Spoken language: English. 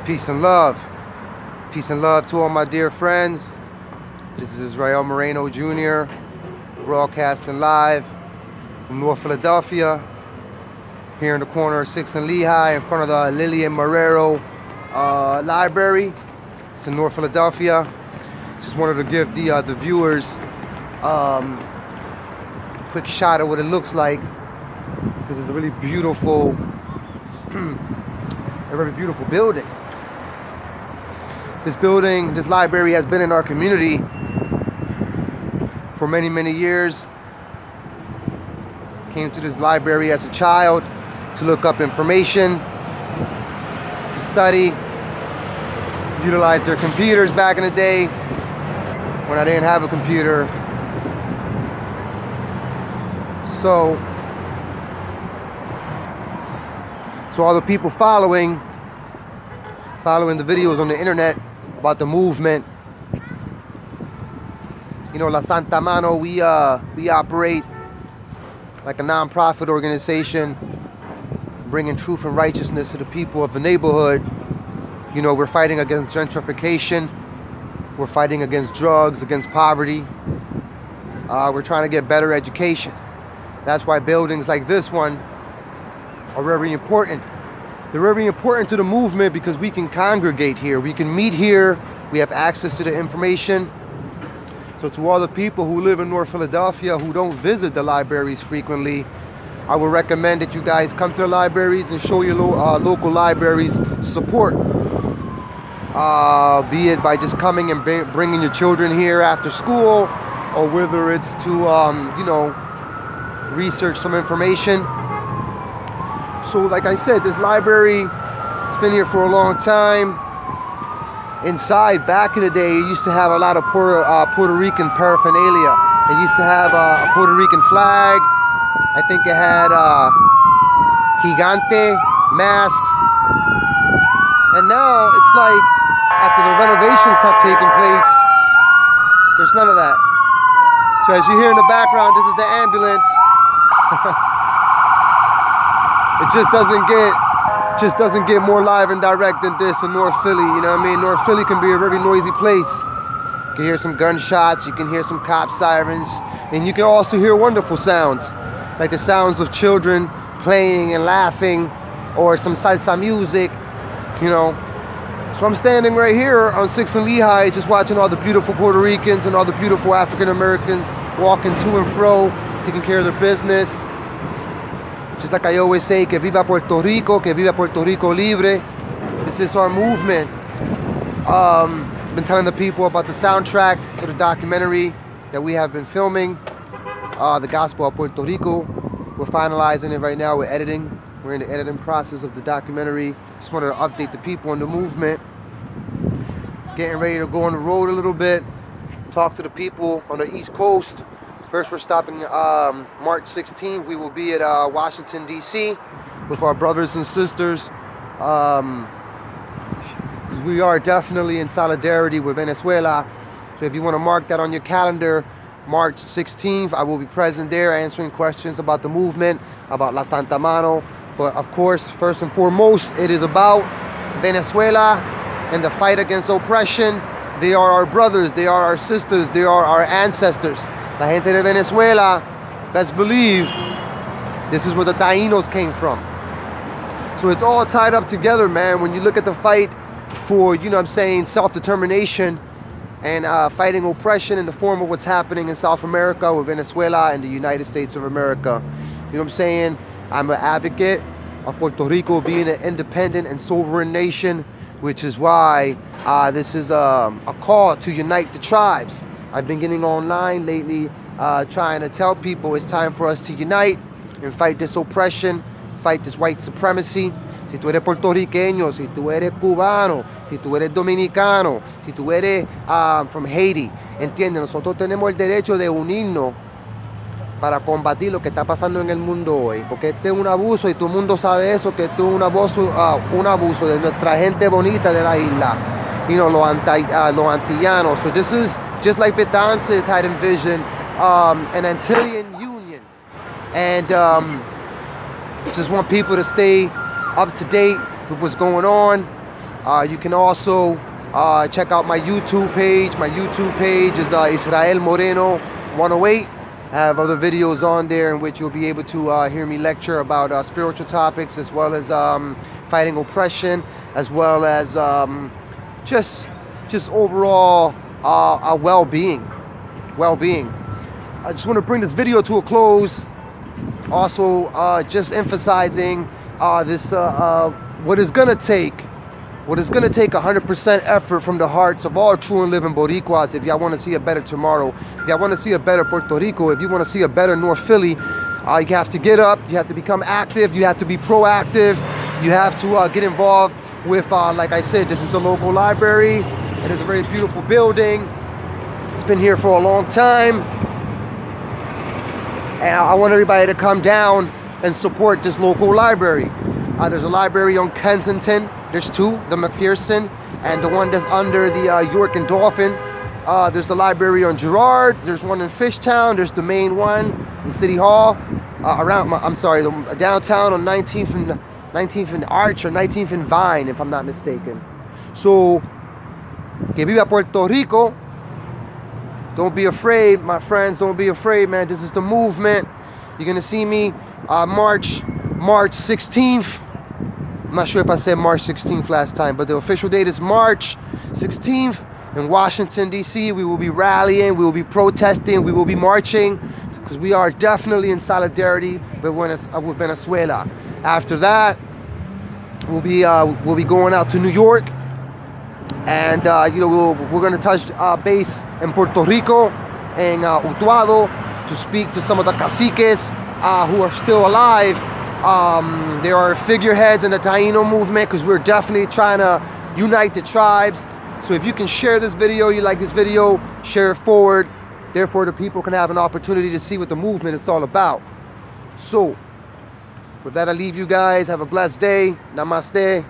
Peace and love. Peace and love to all my dear friends. This is Israel Moreno Jr. broadcasting live from North Philadelphia, here in the corner of 6th and Lehigh, in front of the Lillian Marrero Library. It's in North Philadelphia. Just wanted to give the viewers quick shot of what it looks like. This is a really beautiful, a very beautiful building. This library has been in our community for many, many years. Came to this library as a child to look up information, to study, utilize their computers back in the day when I didn't have a computer. So all the people following the videos on the internet about the movement, you know, La Santa Mano, we operate like a non-profit organization, bringing truth and righteousness to the people of the neighborhood. You know, we're fighting against gentrification, we're fighting against drugs, against poverty. We're trying to get better education. That's why buildings like this one are very important. They're very important to the movement because we can congregate here. We can meet here. We have access to the information. So to all the people who live in North Philadelphia who don't visit the libraries frequently, I would recommend that you guys come to the libraries and show your local libraries support. Be it by just coming and bringing your children here after school, or whether it's to, you know, research some information. So like I said, this library has been here for a long time. Inside, back in the day, it used to have a lot of Puerto Rican paraphernalia. It used to have a Puerto Rican flag. I think it had gigante masks. And now it's like, after the renovations have taken place, there's none of that. So as you hear in the background, this is the ambulance. It just doesn't get more live and direct than this in North Philly. You know what I mean? North Philly can be a very noisy place. You can hear some gunshots, you can hear some cop sirens, and you can also hear wonderful sounds, like the sounds of children playing and laughing, or some salsa music, you know. So I'm standing right here on 6th and Lehigh, just watching all the beautiful Puerto Ricans and all the beautiful African Americans walking to and fro, taking care of their business. Just like I always say, que viva Puerto Rico, que viva Puerto Rico Libre. This is our movement. Been telling the people about the soundtrack to the documentary that we have been filming, The Gospel of Puerto Rico. We're finalizing it right now, we're editing. We're in the editing process of the documentary. Just wanted to update the people on the movement. Getting ready to go on the road a little bit, talk to the people on the East Coast. First, we're stopping March 16th. We will be at Washington, D.C. with our brothers and sisters. We are definitely in solidarity with Venezuela. So if you want to mark that on your calendar, March 16th, I will be present there answering questions about the movement, about La Santa Mano. But of course, first and foremost, it is about Venezuela and the fight against oppression. They are our brothers, they are our sisters, they are our ancestors. La gente de Venezuela, best believe, this is where the Taínos came from. So it's all tied up together, man. When you look at the fight for, you know what I'm saying, self-determination and fighting oppression in the form of what's happening in South America with Venezuela and the United States of America. You know what I'm saying? I'm an advocate of Puerto Rico being an independent and sovereign nation, which is why this is a call to unite the tribes. I've been getting online lately trying to tell people it's time for us to unite and fight this oppression, fight this white supremacy. Si tú eres puertorriqueño, si tú eres cubano, si tú eres dominicano, si tú eres from Haiti, entiende, nosotros tenemos el derecho de unirnos para combatir lo que está pasando en el mundo hoy, porque este es un abuso y todo el mundo sabe eso, que esto es un abuso de nuestra gente bonita de la isla, you know, los antillanos. So this is just like Betances had envisioned an Antillean union, and just want people to stay up to date with what's going on. You can also check out my YouTube page. My YouTube page is Israel Moreno 108. I have other videos on there in which you'll be able to hear me lecture about spiritual topics, as well as fighting oppression, as well as just overall well-being. I just want to bring this video to a close. Also, just emphasizing this what is gonna take 100% effort from the hearts of all true and living Boricuas. If y'all want to see a better tomorrow, if y'all want to see a better Puerto Rico, if you want to see a better North Philly, you have to get up, you have to become active, you have to be proactive, you have to get involved with, like I said, this is the local library. It is a very beautiful building. It's been here for a long time. And I want everybody to come down and support this local library. There's a library on Kensington. There's two, the McPherson and the one that's under the York and Dolphin. There's the library on Girard. There's one in Fishtown. There's the main one in City Hall. The downtown on 19th and Arch, or 19th and Vine, if I'm not mistaken. So, que viva Puerto Rico. Don't be afraid, my friends. Don't be afraid, man. This is the movement. You're gonna see me March 16th. I'm not sure if I said March 16th last time, but the official date is March 16th in Washington, D.C. We will be rallying, we will be protesting, we will be marching, because we are definitely in solidarity with Venezuela. After that, we'll be going out to New York, and we're going to touch base in Puerto Rico and Utuado to speak to some of the caciques who are still alive. There are figureheads in the Taino movement, because we're definitely trying to unite the tribes. So if you can share this video, you like this video, share it forward. Therefore, the people can have an opportunity to see what the movement is all about. So, with that, I leave you guys. Have a blessed day. Namaste.